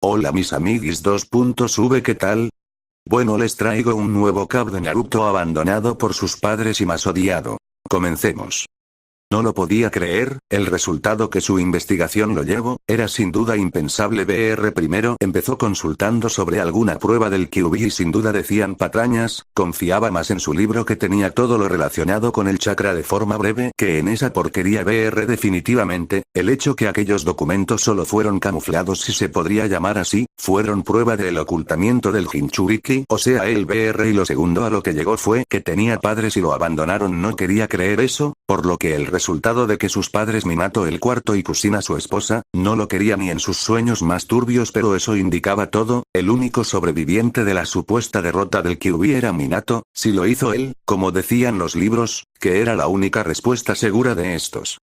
Hola mis amiguis 2.V, ¿qué tal? Bueno, les traigo un nuevo CAP de Naruto abandonado por sus padres y más odiado. Comencemos. No lo podía creer, el resultado que su investigación lo llevó, era sin duda impensable. Primero empezó consultando sobre alguna prueba del Kyuubi y sin duda decían patrañas, confiaba más en su libro que tenía todo lo relacionado con el chakra de forma breve que en esa porquería. Definitivamente, el hecho que aquellos documentos solo fueron camuflados, si se podría llamar así, fueron prueba del ocultamiento del Jinchuriki, o sea el y lo segundo a lo que llegó fue que tenía padres y lo abandonaron. No quería creer eso, por lo que el resultado de que sus padres Minato el cuarto y Kusina su esposa, no lo quería ni en sus sueños más turbios, pero eso indicaba todo, el único sobreviviente de la supuesta derrota del Kyuubi era Minato, si lo hizo él, como decían los libros, que era la única respuesta segura de estos.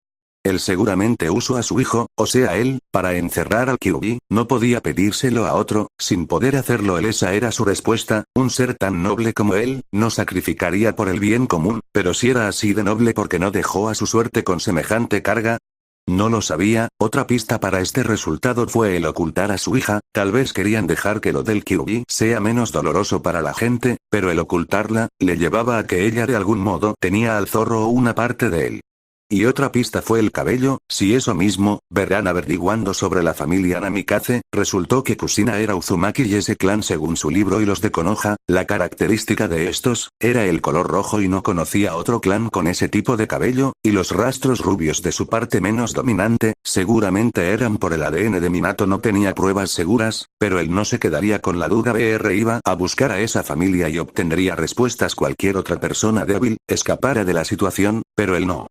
Él seguramente usó a su hijo, o sea él, para encerrar al Kyuubi, no podía pedírselo a otro, sin poder hacerlo él. Esa era su respuesta, un ser tan noble como él, no sacrificaría por el bien común, pero si era así de noble, ¿por qué no dejó a su suerte con semejante carga? No lo sabía. Otra pista para este resultado fue el ocultar a su hija, tal vez querían dejar que lo del Kyuubi sea menos doloroso para la gente, pero el ocultarla, le llevaba a que ella de algún modo tenía al zorro o una parte de él. Y otra pista fue el cabello, si eso mismo, verán averiguando sobre la familia Namikaze, resultó que Kusina era Uzumaki y ese clan según su libro y los de Konoha, la característica de estos, era el color rojo y no conocía otro clan con ese tipo de cabello, y los rastros rubios de su parte menos dominante, seguramente eran por el ADN de Minato. No tenía pruebas seguras, pero él no se quedaría con la duda. Iba a buscar a esa familia y obtendría respuestas. Cualquier otra persona débil, escapara de la situación, pero él no.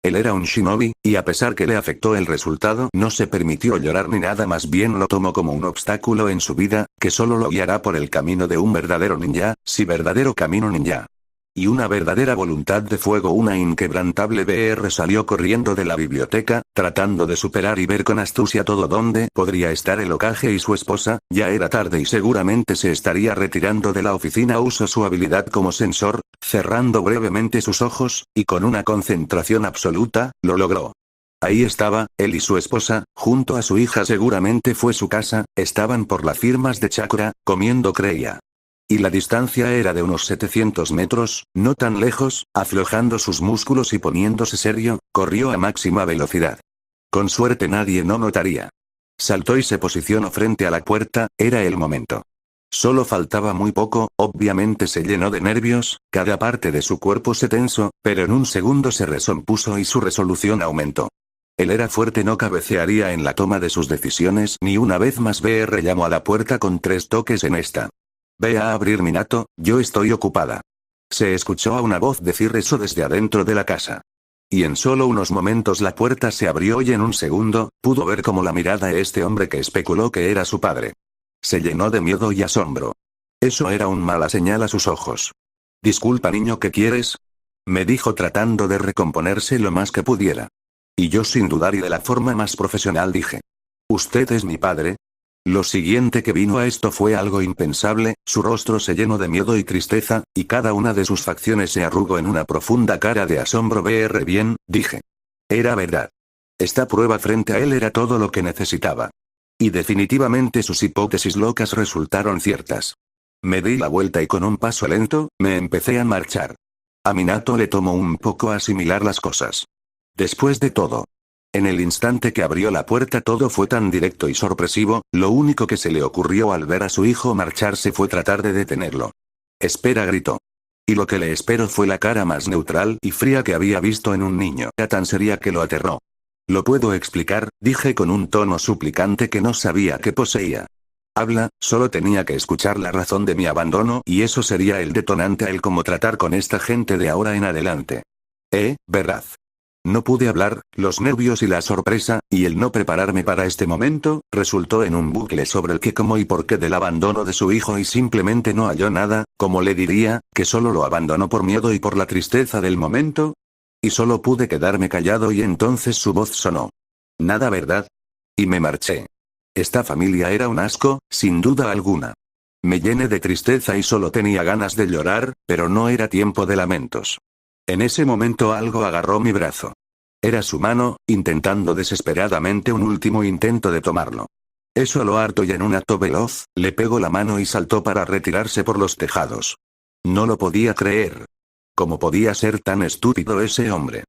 Él era un shinobi, y a pesar que le afectó el resultado, no se permitió llorar ni nada, más bien lo tomó como un obstáculo en su vida, que solo lo guiará por el camino de un verdadero ninja, sí, verdadero camino ninja. Y una verdadera voluntad de fuego, una inquebrantable. Salió corriendo de la biblioteca, tratando de superar y ver con astucia todo donde podría estar el Hokage y su esposa. Ya era tarde y seguramente se estaría retirando de la oficina. Usó su habilidad como sensor, cerrando brevemente sus ojos, y con una concentración absoluta, lo logró. Ahí estaba, él y su esposa, junto a su hija, seguramente fue su casa, estaban por las firmas de chakra, comiendo, creía. Y la distancia era de unos 700 metros, no tan lejos. Aflojando sus músculos y poniéndose serio, corrió a máxima velocidad. Con suerte nadie no notaría. Saltó y se posicionó frente a la puerta, era el momento. Solo faltaba muy poco, obviamente se llenó de nervios, cada parte de su cuerpo se tensó, pero en un segundo se recompuso y su resolución aumentó. Él era fuerte, no cabecearía en la toma de sus decisiones ni una vez más. Llamó a la puerta con 3 toques en esta. Ve a abrir, Minato, yo estoy ocupada. Se escuchó a una voz decir eso desde adentro de la casa. Y en solo unos momentos la puerta se abrió y en un segundo, pudo ver como la mirada de este hombre que especuló que era su padre. Se llenó de miedo y asombro. Eso era una mala señal a sus ojos. Disculpa niño, ¿qué quieres? Me dijo tratando de recomponerse lo más que pudiera. Y yo sin dudar y de la forma más profesional dije. ¿Usted es mi padre? Lo siguiente que vino a esto fue algo impensable, su rostro se llenó de miedo y tristeza, y cada una de sus facciones se arrugó en una profunda cara de asombro. Bien, dije. Era verdad. Esta prueba frente a él era todo lo que necesitaba. Y definitivamente sus hipótesis locas resultaron ciertas. Me di la vuelta y con un paso lento, me empecé a marchar. A Minato le tomó un poco asimilar las cosas. Después de todo, en el instante que abrió la puerta todo fue tan directo y sorpresivo, lo único que se le ocurrió al ver a su hijo marcharse fue tratar de detenerlo. Espera, gritó. Y lo que le esperó fue la cara más neutral y fría que había visto en un niño. Era tan seria que lo aterró. Lo puedo explicar, dije con un tono suplicante que no sabía que poseía. Habla, solo tenía que escuchar la razón de mi abandono y eso sería el detonante a él. Cómo tratar con esta gente de ahora en adelante. ¿Verdad? No pude hablar, los nervios y la sorpresa, y el no prepararme para este momento, resultó en un bucle sobre el qué, cómo y por qué del abandono de su hijo y simplemente no halló nada, como le diría, que solo lo abandonó por miedo y por la tristeza del momento. Y solo pude quedarme callado y entonces su voz sonó. Nada, ¿verdad? Y me marché. Esta familia era un asco, sin duda alguna. Me llené de tristeza y solo tenía ganas de llorar, pero no era tiempo de lamentos. En ese momento algo agarró mi brazo. Era su mano, intentando desesperadamente un último intento de tomarlo. Eso lo harto y en un acto veloz, le pegó la mano y saltó para retirarse por los tejados. No lo podía creer. ¿Cómo podía ser tan estúpido ese hombre?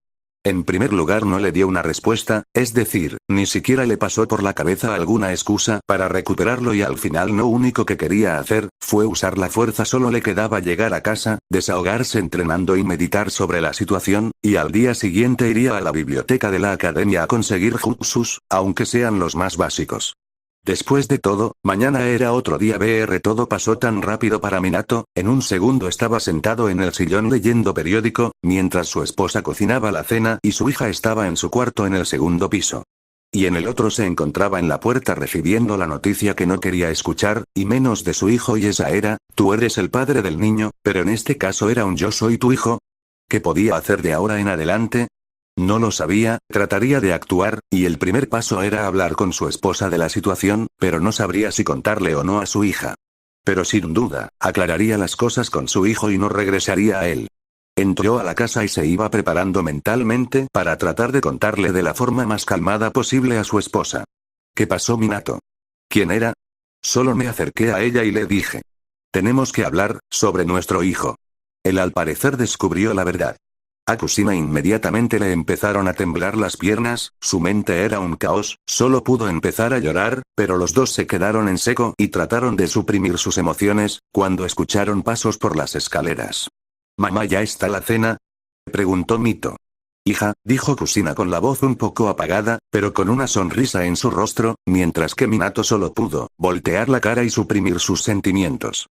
En primer lugar no le dio una respuesta, es decir, ni siquiera le pasó por la cabeza alguna excusa para recuperarlo y al final lo único que quería hacer, fue usar la fuerza. Solo le quedaba llegar a casa, desahogarse entrenando y meditar sobre la situación, y al día siguiente iría a la biblioteca de la academia a conseguir jutsus, aunque sean los más básicos. Después de todo, mañana era otro día. Todo pasó tan rápido para Minato, en un segundo estaba sentado en el sillón leyendo periódico, mientras su esposa cocinaba la cena y su hija estaba en su cuarto en el segundo piso. Y en el otro se encontraba en la puerta recibiendo la noticia que no quería escuchar, y menos de su hijo, y esa era: tú eres el padre del niño, pero en este caso era un yo soy tu hijo. ¿Qué podía hacer de ahora en adelante? No lo sabía, trataría de actuar, y el primer paso era hablar con su esposa de la situación, pero no sabría si contarle o no a su hija. Pero sin duda, aclararía las cosas con su hijo y no regresaría a él. Entró a la casa y se iba preparando mentalmente para tratar de contarle de la forma más calmada posible a su esposa. ¿Qué pasó, Minato? ¿Quién era? Solo me acerqué a ella y le dije: tenemos que hablar sobre nuestro hijo. Él al parecer descubrió la verdad. A Kusina inmediatamente le empezaron a temblar las piernas, su mente era un caos, solo pudo empezar a llorar, pero los dos se quedaron en seco y trataron de suprimir sus emociones, cuando escucharon pasos por las escaleras. ¿Mamá, ya está la cena?, preguntó Mito. Hija, dijo Kusina con la voz un poco apagada, pero con una sonrisa en su rostro, mientras que Minato solo pudo voltear la cara y suprimir sus sentimientos.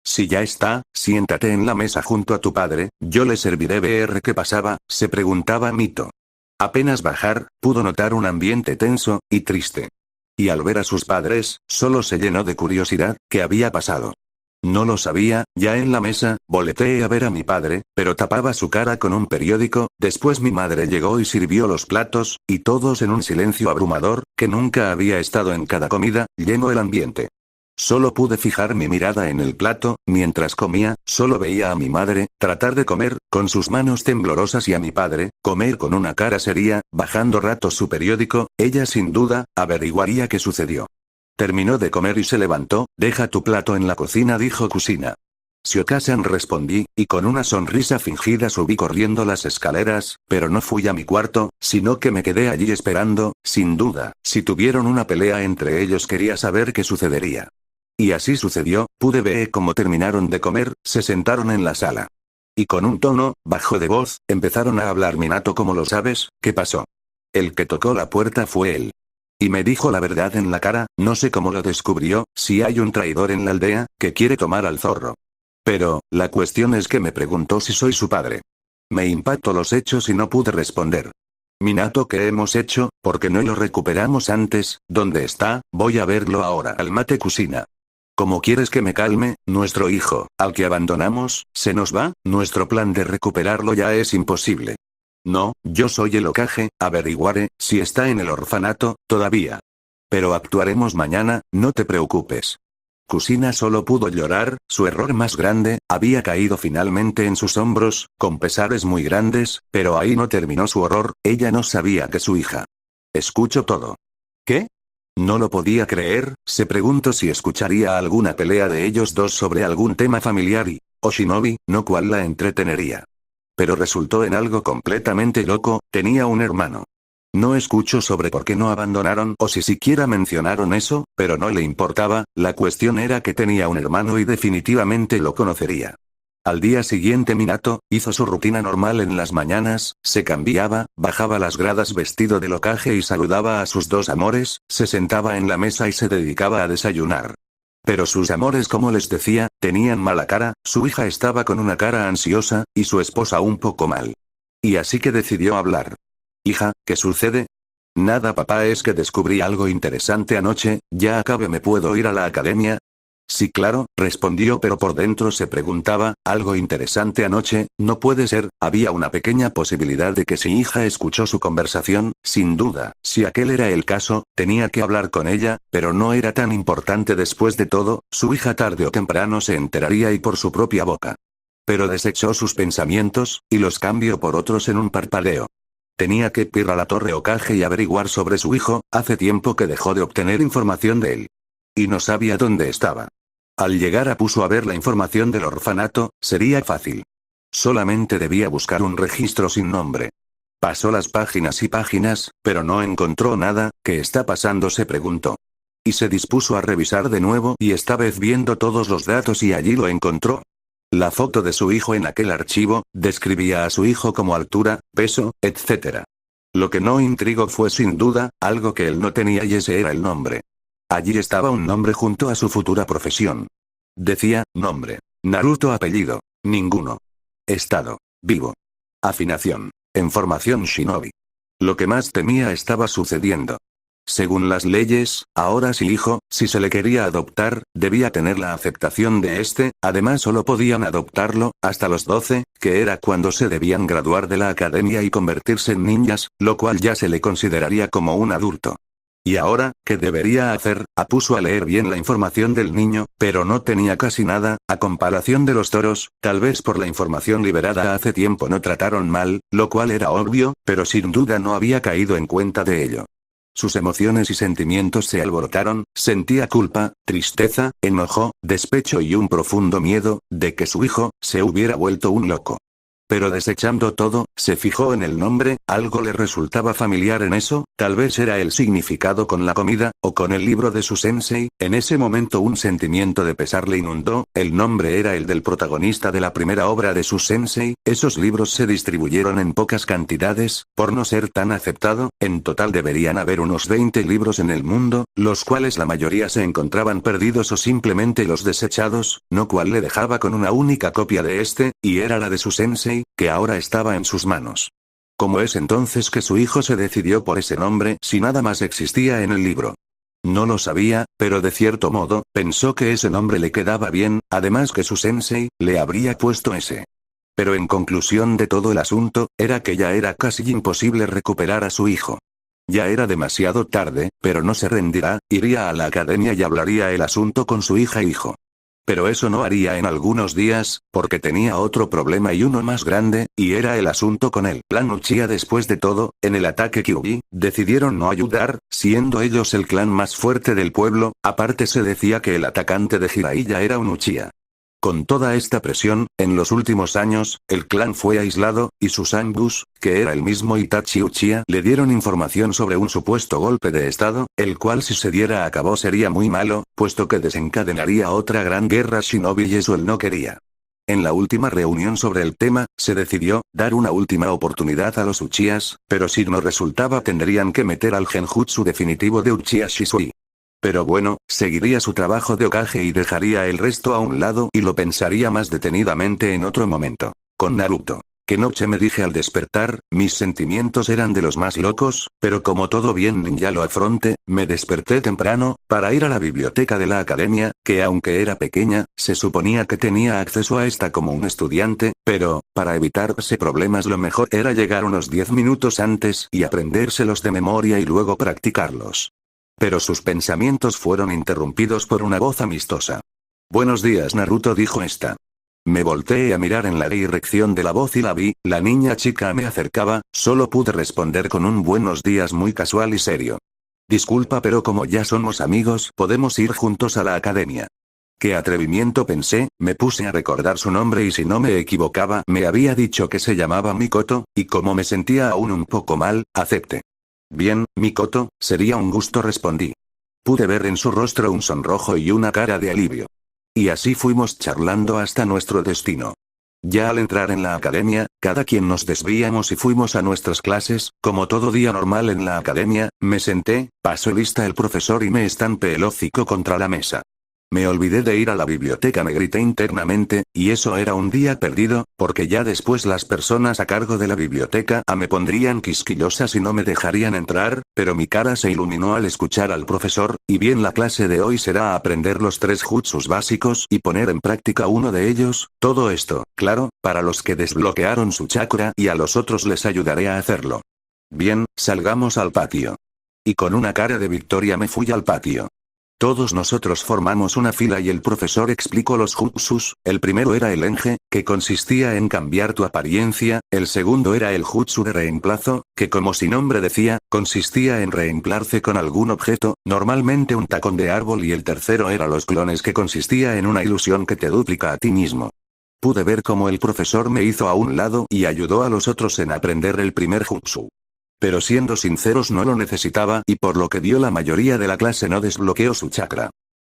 Si ya está, siéntate en la mesa junto a tu padre, yo le serviré. ¿Qué pasaba?, se preguntaba Mito. Apenas bajar, pudo notar un ambiente tenso y triste. Y al ver a sus padres, solo se llenó de curiosidad. ¿Qué había pasado? No lo sabía. Ya en la mesa, volteé a ver a mi padre, pero tapaba su cara con un periódico. Después mi madre llegó y sirvió los platos, y todos en un silencio abrumador, que nunca había estado en cada comida, llenó el ambiente. Solo pude fijar mi mirada en el plato, mientras comía, solo veía a mi madre, tratar de comer, con sus manos temblorosas, y a mi padre, comer con una cara seria, bajando ratos su periódico. Ella sin duda, averiguaría qué sucedió. Terminó de comer y se levantó. Deja tu plato en la cocina, dijo Kusina. Shioka-san, respondí, y con una sonrisa fingida subí corriendo las escaleras, pero no fui a mi cuarto, sino que me quedé allí esperando. Sin duda, si tuvieron una pelea entre ellos quería saber qué sucedería. Y así sucedió. Pude ver cómo terminaron de comer, se sentaron en la sala. Y con un tono bajo de voz, empezaron a hablar. Minato, ¿cómo lo sabes? ¿Qué pasó? El que tocó la puerta fue él. Y me dijo la verdad en la cara. No sé cómo lo descubrió, si hay un traidor en la aldea, que quiere tomar al zorro. Pero, la cuestión es que me preguntó si soy su padre. Me impactó los hechos y no pude responder. Minato, ¿qué hemos hecho? ¿Por qué no lo recuperamos antes? ¿Dónde está? Voy a verlo ahora. Cálmate, Kusina. ¿Cómo quieres que me calme? Nuestro hijo, al que abandonamos, se nos va. Nuestro plan de recuperarlo ya es imposible. No, yo soy el Hokage, averiguaré si está en el orfanato todavía. Pero actuaremos mañana, no te preocupes. Kusina solo pudo llorar. Su error más grande había caído finalmente en sus hombros, con pesares muy grandes, pero ahí no terminó su horror. Ella no sabía que su hija. Escucho todo. ¿Qué? No lo podía creer. Se preguntó si escucharía alguna pelea de ellos dos sobre algún tema familiar y, o shinobi, no cual la entretenería. Pero resultó en algo completamente loco. Tenía un hermano. No escucho sobre por qué no abandonaron o si siquiera mencionaron eso, pero no le importaba. La cuestión era que tenía un hermano y definitivamente lo conocería. Al día siguiente Minato hizo su rutina normal en las mañanas, se cambiaba, bajaba las gradas vestido de Hokage y saludaba a sus dos amores, se sentaba en la mesa y se dedicaba a desayunar. Pero sus amores, como les decía, tenían mala cara. Su hija estaba con una cara ansiosa, y su esposa un poco mal. Y así que decidió hablar. Hija, ¿qué sucede? Nada, papá, es que descubrí algo interesante anoche. Ya acabé, ¿me puedo ir a la academia? Sí, claro, respondió, pero por dentro se preguntaba, ¿algo interesante anoche? No puede ser. Había una pequeña posibilidad de que su hija escuchó su conversación. Sin duda, si aquel era el caso, tenía que hablar con ella, pero no era tan importante. Después de todo, su hija tarde o temprano se enteraría y por su propia boca. Pero desechó sus pensamientos, y los cambió por otros en un parpadeo. Tenía que ir a la Torre Hokage y averiguar sobre su hijo, hace tiempo que dejó de obtener información de él. Y no sabía dónde estaba. Al llegar a puso a ver la información del orfanato, sería fácil. Solamente debía buscar un registro sin nombre. Pasó las páginas y páginas, pero no encontró nada. ¿Qué está pasando?, se preguntó. Y se dispuso a revisar de nuevo y esta vez viendo todos los datos y allí lo encontró. La foto de su hijo en aquel archivo, describía a su hijo como altura, peso, etc. Lo que no intrigó fue sin duda, algo que él no tenía y ese era el nombre. Allí estaba un nombre junto a su futura profesión. Decía, nombre. Naruto apellido. Ninguno. Estado. Vivo. Afinación. En formación shinobi. Lo que más temía estaba sucediendo. Según las leyes, ahora si hijo, si se le quería adoptar, debía tener la aceptación de este, además solo podían adoptarlo, hasta los 12, que era cuando se debían graduar de la academia y convertirse en ninjas, lo cual ya se le consideraría como un adulto. Y ahora, ¿qué debería hacer? Puso a leer bien la información del niño, pero no tenía casi nada, a comparación de los toros, tal vez por la información liberada hace tiempo no trataron mal, lo cual era obvio, pero sin duda no había caído en cuenta de ello. Sus emociones y sentimientos se alborotaron, sentía culpa, tristeza, enojo, despecho y un profundo miedo, de que su hijo, se hubiera vuelto un loco. Pero desechando todo, se fijó en el nombre, algo le resultaba familiar en eso, tal vez era el significado con la comida, o con el libro de su sensei, en ese momento un sentimiento de pesar le inundó, el nombre era el del protagonista de la primera obra de su sensei, esos libros se distribuyeron en pocas cantidades, por no ser tan aceptado, en total deberían haber unos 20 libros en el mundo, los cuales la mayoría se encontraban perdidos o simplemente los desechados, lo cual le dejaba con una única copia de este, y era la de su sensei, que ahora estaba en sus manos. ¿Cómo es entonces que su hijo se decidió por ese nombre si nada más existía en el libro? No lo sabía, pero de cierto modo, pensó que ese nombre le quedaba bien, además que su sensei, le habría puesto ese. Pero en conclusión de todo el asunto, era que ya era casi imposible recuperar a su hijo. Ya era demasiado tarde, pero no se rendirá, iría a la academia y hablaría el asunto con su hija e hijo. Pero eso no haría en algunos días, porque tenía otro problema y uno más grande, y era el asunto con el clan Uchiha. Después de todo, en el ataque Kyuubi, decidieron no ayudar, siendo ellos el clan más fuerte del pueblo, aparte se decía que el atacante de Jiraiya era un Uchiha. Con toda esta presión, en los últimos años, el clan fue aislado, y sus Angus, que era el mismo Itachi Uchiha, le dieron información sobre un supuesto golpe de estado, el cual si se diera a cabo sería muy malo, puesto que desencadenaría otra gran guerra shinobi y eso él no quería. En la última reunión sobre el tema, se decidió dar una última oportunidad a los Uchihas, pero si no resultaba tendrían que meter al genjutsu definitivo de Uchiha Shisui. Pero bueno, seguiría su trabajo de Hokage y dejaría el resto a un lado y lo pensaría más detenidamente en otro momento. Con Naruto. ¿Qué noche me dije al despertar? Mis sentimientos eran de los más locos, pero como todo bien ninja lo afronte, me desperté temprano, para ir a la biblioteca de la academia, que aunque era pequeña, se suponía que tenía acceso a esta como un estudiante, pero, para evitarse problemas lo mejor era llegar unos 10 minutos antes y aprendérselos de memoria y luego practicarlos. Pero sus pensamientos fueron interrumpidos por una voz amistosa. «Buenos días Naruto», dijo esta. Me volteé a mirar en la dirección de la voz y la vi, la niña chica me acercaba, solo pude responder con un buenos días muy casual y serio. «Disculpa, pero como ya somos amigos, podemos ir juntos a la academia». «Qué atrevimiento», pensé, me puse a recordar su nombre y si no me equivocaba me había dicho que se llamaba Mikoto, y como me sentía aún un poco mal, acepté. «Bien, Mikoto, sería un gusto», respondí. Pude ver en su rostro un sonrojo y una cara de alivio. Y así fuimos charlando hasta nuestro destino. Ya al entrar en la academia, cada quien nos desviamos y fuimos a nuestras clases, como todo día normal en la academia, me senté, pasó lista el profesor y me estampé el hocico contra la mesa. Me olvidé de ir a la biblioteca, me grité internamente, y eso era un día perdido, porque ya después las personas a cargo de la biblioteca me pondrían quisquillosas y no me dejarían entrar, pero mi cara se iluminó al escuchar al profesor, y bien la clase de hoy será aprender los 3 jutsus básicos y poner en práctica uno de ellos, todo esto, claro, para los que desbloquearon su chakra y a los otros les ayudaré a hacerlo. Bien, salgamos al patio. Y con una cara de victoria me fui al patio. Todos nosotros formamos una fila y el profesor explicó los jutsus. El primero era el Enge, que consistía en cambiar tu apariencia, el segundo era el jutsu de reemplazo, que como su nombre decía, consistía en reemplazarse con algún objeto, normalmente un tacón de árbol, y el tercero era los clones, que consistía en una ilusión que te duplica a ti mismo. Pude ver cómo el profesor me hizo a un lado y ayudó a los otros en aprender el primer jutsu. Pero siendo sinceros, no lo necesitaba, y por lo que dio la mayoría de la clase no desbloqueó su chakra.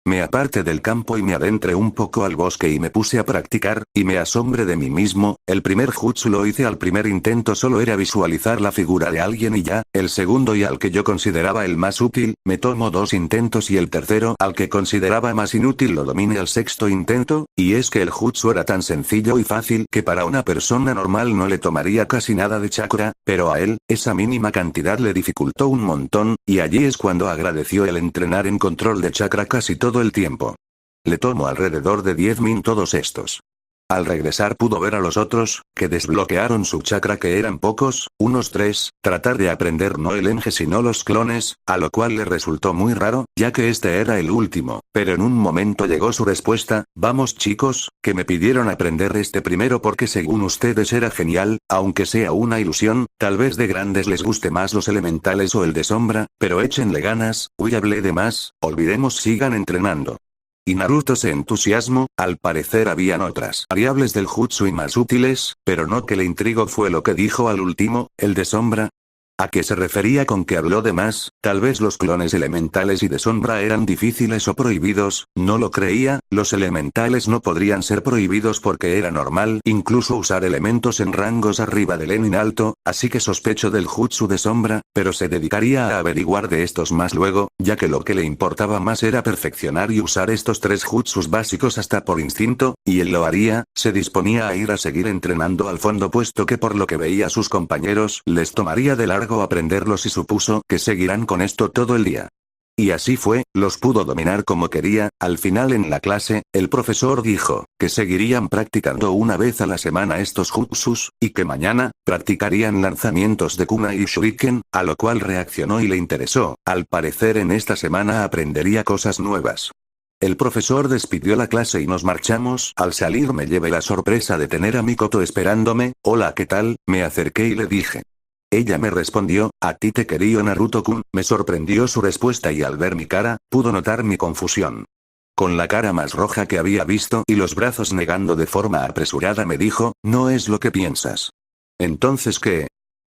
Me aparté del campo y me adentré un poco al bosque y me puse a practicar, y me asombré de mí mismo. El primer jutsu lo hice al primer intento, solo era visualizar la figura de alguien y ya. El segundo, y al que yo consideraba el más útil, me tomó 2 intentos, y el tercero, al que consideraba más inútil, lo dominé al sexto intento, y es que el jutsu era tan sencillo y fácil que para una persona normal no le tomaría casi nada de chakra, pero a él, esa mínima cantidad le dificultó un montón, y allí es cuando agradeció el entrenar en control de chakra casi todo el tiempo. Le tomó alrededor de 10 min todos estos. Al regresar pudo ver a los otros, que desbloquearon su chakra, que eran pocos, unos 3, tratar de aprender no el Enge sino los clones, a lo cual le resultó muy raro, ya que este era el último, pero en un momento llegó su respuesta: vamos chicos, que me pidieron aprender este primero porque según ustedes era genial, aunque sea una ilusión, tal vez de grandes les guste más los elementales o el de sombra, pero échenle ganas. Uy, hablé de más, olvidemos, sigan entrenando. Y Naruto se entusiasmó. Al parecer habían otras variables del jutsu y más útiles, pero no, que le intrigó fue lo que dijo al último, el de sombra. ¿A qué se refería con que habló de más? Tal vez los clones elementales y de sombra eran difíciles o prohibidos. No lo creía. Los elementales no podrían ser prohibidos porque era normal incluso usar elementos en rangos arriba del Enin alto, así que sospecho del jutsu de sombra, pero se dedicaría a averiguar de estos más luego, ya que lo que le importaba más era perfeccionar y usar estos 3 jutsus básicos hasta por instinto, y él lo haría. Se disponía a ir a seguir entrenando al fondo, puesto que por lo que veía a sus compañeros les tomaría de largo aprenderlos, y supuso que seguirán con esto todo el día. Y así fue, los pudo dominar como quería. Al final en la clase, el profesor dijo que seguirían practicando una vez a la semana estos jutsus, y que mañana practicarían lanzamientos de kunai y shuriken, a lo cual reaccionó y le interesó. Al parecer en esta semana aprendería cosas nuevas. El profesor despidió la clase y nos marchamos. Al salir me llevé la sorpresa de tener a Mikoto esperándome. Hola, ¿qué tal? Me acerqué y le dije. Ella me respondió: a ti te quería Naruto-kun. Me sorprendió su respuesta y al ver mi cara, pudo notar mi confusión. Con la cara más roja que había visto y los brazos negando de forma apresurada me dijo: no es lo que piensas. ¿Entonces qué?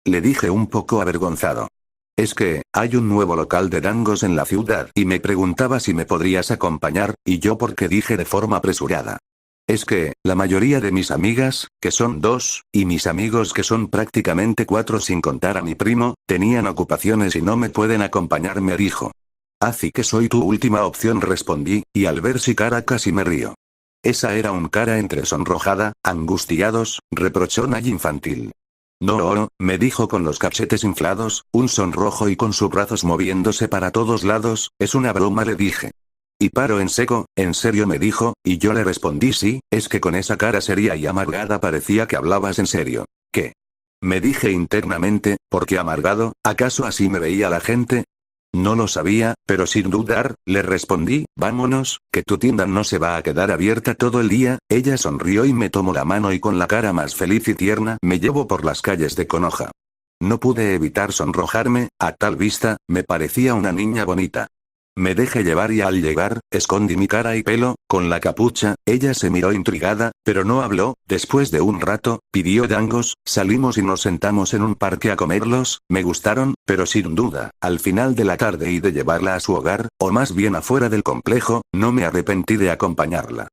Le dije un poco avergonzado. Es que, hay un nuevo local de dangos en la ciudad y me preguntaba si me podrías acompañar, y yo porque dije de forma apresurada. Es que, la mayoría de mis amigas, que son 2, y mis amigos que son prácticamente 4 sin contar a mi primo, tenían ocupaciones y no me pueden acompañar, me dijo. Así que soy tu última opción, respondí, y al ver su cara casi me río. Esa era un cara entre sonrojada, angustiados, reprochona y infantil. No, me dijo con los cachetes inflados, un sonrojo y con sus brazos moviéndose para todos lados. Es una broma, le dije. Y paró en seco. ¿En serio?, me dijo, y yo le respondí sí, es que con esa cara seria y amargada parecía que hablabas en serio. ¿Qué? Me dije internamente, ¿por qué amargado? ¿Acaso así me veía la gente? No lo sabía, pero sin dudar, le respondí: vámonos, que tu tienda no se va a quedar abierta todo el día. Ella sonrió y me tomó la mano y con la cara más feliz y tierna me llevó por las calles de Konoha. No pude evitar sonrojarme, a tal vista, me parecía una niña bonita. Me dejé llevar y al llegar, escondí mi cara y pelo, con la capucha. Ella se miró intrigada, pero no habló. Después de un rato, pidió dangos, salimos y nos sentamos en un parque a comerlos. Me gustaron, pero sin duda, al final de la tarde y de llevarla a su hogar, o más bien afuera del complejo, no me arrepentí de acompañarla.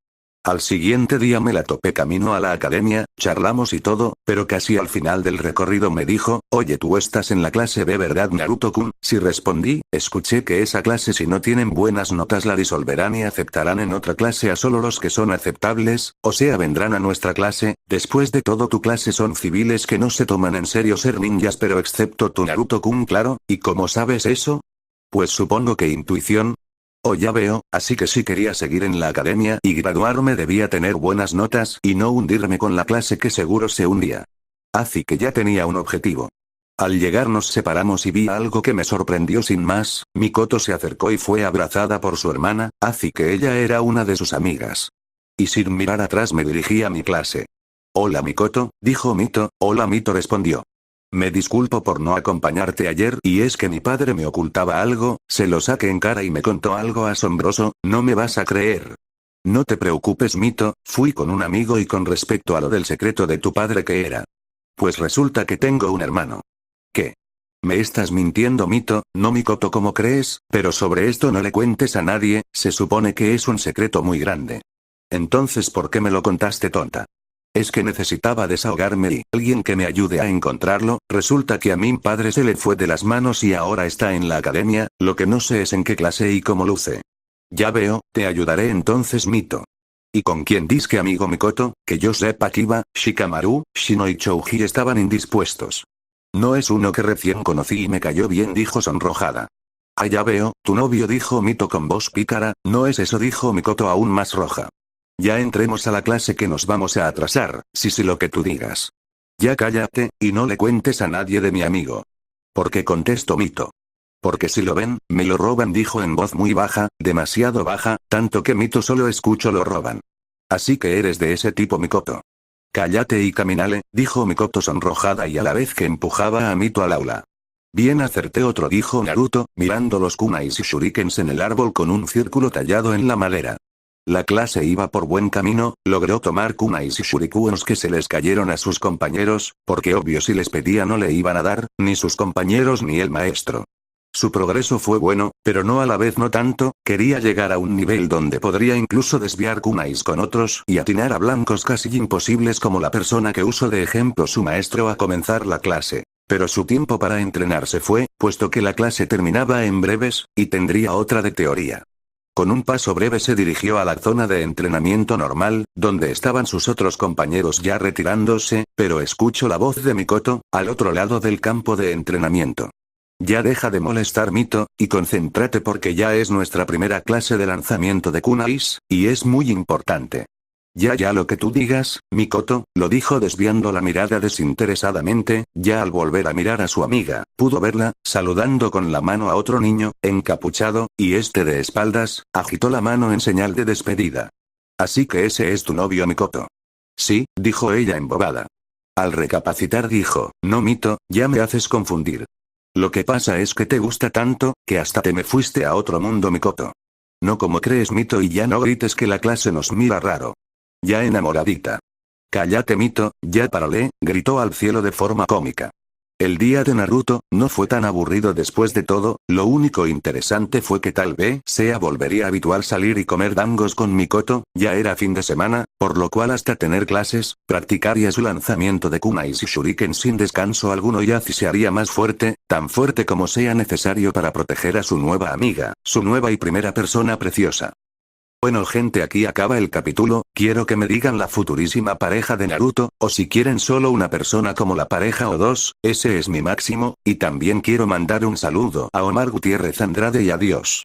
Al siguiente día me la topé camino a la academia, charlamos y todo, pero casi al final del recorrido me dijo: oye, tú estás en la clase B, ¿verdad, Naruto-kun? Sí, respondí. Escuché que esa clase, si no tienen buenas notas, la disolverán y aceptarán en otra clase a solo los que son aceptables, o sea, vendrán a nuestra clase. Después de todo, tu clase son civiles que no se toman en serio ser ninjas, pero excepto tu, Naruto-kun, claro. ¿Y cómo sabes eso? Pues supongo que intuición. Oh, ya veo, así que si quería seguir en la academia y graduarme debía tener buenas notas y no hundirme con la clase que seguro se hundía. Así que ya tenía un objetivo. Al llegar nos separamos y vi algo que me sorprendió sin más, Mikoto se acercó y fue abrazada por su hermana, así que ella era una de sus amigas. Y sin mirar atrás me dirigí a mi clase. Hola Mikoto, dijo Mito. Hola Mito respondió. Me disculpo por no acompañarte ayer y es que mi padre me ocultaba algo, se lo saqué en cara y me contó algo asombroso, no me vas a creer. No te preocupes Mito, fui con un amigo y con respecto a lo del secreto de tu padre ¿qué era? Pues resulta que tengo un hermano. ¿Qué? ¿Me estás mintiendo Mito? No Mikoto como crees, pero sobre esto no le cuentes a nadie, se supone que es un secreto muy grande. Entonces ¿por qué me lo contaste tonta? Es que necesitaba desahogarme y alguien que me ayude a encontrarlo, resulta que a mi padre se le fue de las manos y ahora está en la academia, lo que no sé es en qué clase y cómo luce. Ya veo, te ayudaré entonces Mito. ¿Y con quién disque amigo Mikoto? Que yo sepa Kiba, Shikamaru, Shino y Chouji estaban indispuestos. No es uno que recién conocí y me cayó bien dijo sonrojada. Ah ya veo, tu novio dijo Mito con voz pícara, no es eso dijo Mikoto aún más roja. Ya entremos a la clase que nos vamos a atrasar, sí lo que tú digas. Ya cállate, y no le cuentes a nadie de mi amigo. ¿Por qué contestó Mito? Porque si lo ven, me lo roban dijo en voz muy baja, demasiado baja, tanto que Mito solo escucho lo roban. Así que eres de ese tipo Mikoto. Cállate y caminale, dijo Mikoto sonrojada y a la vez que empujaba a Mito al aula. Bien acerté otro dijo Naruto, mirando los kunais y shurikens en el árbol con un círculo tallado en la madera. La clase iba por buen camino, logró tomar kunais y shurikens que se les cayeron a sus compañeros, porque obvio si les pedía no le iban a dar, ni sus compañeros ni el maestro. Su progreso fue bueno, pero no a la vez no tanto, quería llegar a un nivel donde podría incluso desviar kunais con otros y atinar a blancos casi imposibles como la persona que usó de ejemplo su maestro a comenzar la clase. Pero su tiempo para entrenarse fue, puesto que la clase terminaba en breves, y tendría otra de teoría. Con un paso breve se dirigió a la zona de entrenamiento normal, donde estaban sus otros compañeros ya retirándose, pero escucho la voz de Mikoto, al otro lado del campo de entrenamiento. Ya deja de molestar Mito, y concéntrate porque ya es nuestra primera clase de lanzamiento de kunais, y es muy importante. Ya lo que tú digas, Mikoto, lo dijo desviando la mirada desinteresadamente, ya al volver a mirar a su amiga, pudo verla, saludando con la mano a otro niño, encapuchado, y este de espaldas, agitó la mano en señal de despedida. Así que ese es tu novio Mikoto. Sí, dijo ella embobada. Al recapacitar dijo, no Mito, ya me haces confundir. Lo que pasa es que te gusta tanto, que hasta te me fuiste a otro mundo Mikoto. No como crees Mito y ya no grites que la clase nos mira raro. Ya enamoradita. Cállate Mito, ya párale, gritó al cielo de forma cómica. El día de Naruto, no fue tan aburrido después de todo, lo único interesante fue que tal vez sea volvería habitual salir y comer dangos con Mikoto, ya era fin de semana, por lo cual hasta tener clases, practicaría su lanzamiento de kunais y shuriken sin descanso alguno y así se haría más fuerte, tan fuerte como sea necesario para proteger a su nueva amiga, su nueva y primera persona preciosa. Bueno gente aquí acaba el capítulo, quiero que me digan la futurísima pareja de Naruto, o si quieren solo una persona como la pareja o dos, ese es mi máximo, y también quiero mandar un saludo a Omar Gutiérrez Andrade y adiós.